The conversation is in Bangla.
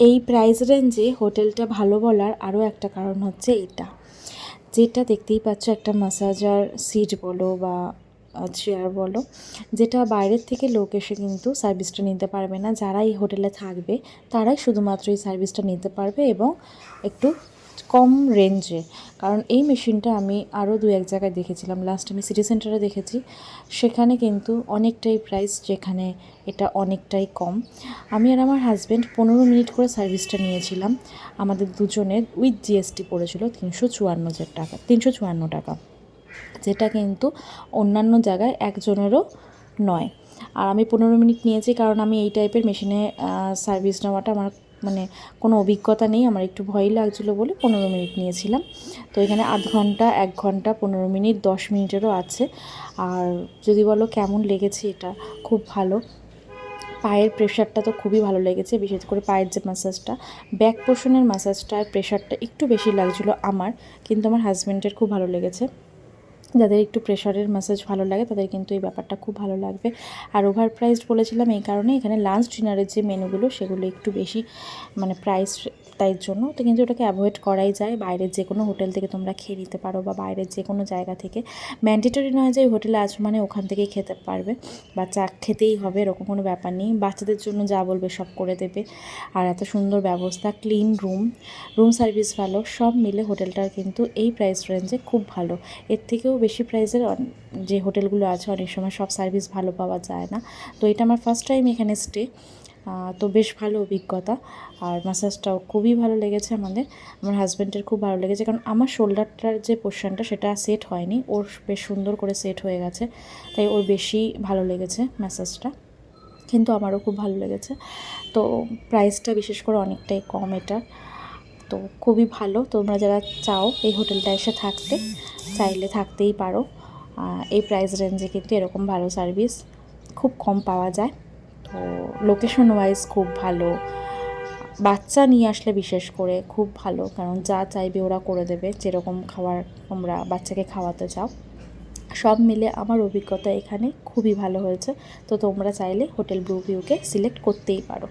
এই প্রাইস রেঞ্জে হোটেলটা ভালো বলার আরও একটা কারণ হচ্ছে এটা, যেটা দেখতেই পাচ্ছ একটা ম্যাসাজার সিট বলো বা চেয়ার বলো, যেটা বাইরের থেকে লোক এসে কিন্তু সার্ভিসটা নিতে পারবে না। যারা এই হোটেলে থাকবে তারাই শুধুমাত্র এই সার্ভিসটা নিতে পারবে এবং একটু কম রেঞ্জে। কারণ এই মেশিনটা আমি আরও দু এক জায়গায় দেখেছিলাম, লাস্ট আমি সিটি সেন্টারে দেখেছি, সেখানে কিন্তু অনেকটাই প্রাইস, যেখানে এটা অনেকটাই কম। আমি আর আমার হাজব্যান্ড 15 মিনিট করে সার্ভিসটা নিয়েছিলাম, আমাদের দুজনের উইথ জিএসটি পড়েছিল 354 টাকা, যেটা কিন্তু অন্যান্য জায়গায় একজনেরও নয়। আর আমি 15 মিনিট নিয়েছি কারণ আমি এই টাইপের মেশিনে সার্ভিস নেওয়াটা আমার মানে কোনো অভিজ্ঞতা নেই, আমার একটু ভয়ই লাগছিলো বলে 15 মিনিট নিয়েছিলাম। তো এখানে আধ ঘন্টা, 1 ঘন্টা, 15 মিনিট, 10 মিনিটেরও আছে। আর যদি বলো কেমন লেগেছে, এটা খুব ভালো। পায়ের প্রেশারটা তো খুবই ভালো লেগেছে, বিশেষ করে পায়ের যে ম্যাসাজটা, ব্যাক পোর্শনের ম্যাসাজটার প্রেশারটা একটু বেশি লাগছিলো আমার, কিন্তু আমার হাজব্যান্ডের খুব ভালো লেগেছে। যাদের একটু প্রেশারের ম্যাসাজ ভালো লাগে তাদের কিন্তু এই ব্যাপারটা খুব ভালো লাগবে। আর ওভার প্রাইসড বলেছিলাম এই কারণে, এখানে লাঞ্চ ডিনারের যে মেনুগুলো সেগুলো একটু বেশি মানে প্রাইস, তাই জন্য তো কিন্তু ওটাকে অ্যাভয়েড করাই যায়। বাইরের যে কোনো হোটেল থেকে তোমরা খেয়ে নিতে পারো বা বাইরের যে কোনো জায়গা থেকে, ম্যান্ডেটরি নয় যে হোটেলে আছো মানে ওখান থেকেই খেতে পারবে বা চা খেতেই হবে, এরকম কোনো ব্যাপার নেই। বাচ্চাদের জন্য যা বলবে সব করে দেবে। আর এত সুন্দর ব্যবস্থা, ক্লিন রুম সার্ভিস ভালো, সব মিলে হোটেলটার কিন্তু এই প্রাইস রেঞ্জে খুব ভালো। এর থেকেও বেশি প্রাইসের যে হোটেলগুলো আছে অনেক সময় সব সার্ভিস ভালো পাওয়া যায় না। তো এটা আমার ফার্স্ট টাইম এখানে স্টে, তো বেশ ভালো অভিজ্ঞতা। আর ম্যাসাজটাও খুবই ভালো লেগেছে আমার হাজব্যান্ডের খুব ভালো লেগেছে, কারণ আমার শোল্ডারটার যে পোর্শনটা সেটা সেট হয়নি, ওর বেশ সুন্দর করে সেট হয়ে গেছে, তাই ওর বেশি ভালো লেগেছে ম্যাসাজটা, কিন্তু আমারও খুব ভালো লেগেছে। তো প্রাইসটা বিশেষ করে অনেকটাই কম এটা, তো খুবই ভালো। তোমরা যারা চাও এই হোটেলটা এসে থাকতে, চাইলে থাকতেই পারো। এই প্রাইস রেঞ্জে কিন্তু এরকম ভালো সার্ভিস খুব কম পাওয়া যায়। তো লোকেশন ওয়াইজ খুব ভালো, বাচ্চা নিয়ে আসলে বিশেষ করে খুব ভালো, কারণ যা চাইবে ওরা করে দেবে, যেরকম খাবার তোমরা বাচ্চাকে খাওয়াতে চাও। সব মিলে আমার অভিজ্ঞতা এখানে খুবই ভালো হয়েছে। তো তোমরা চাইলে হোটেল ব্লু ভিউকে সিলেক্ট করতেই পারো।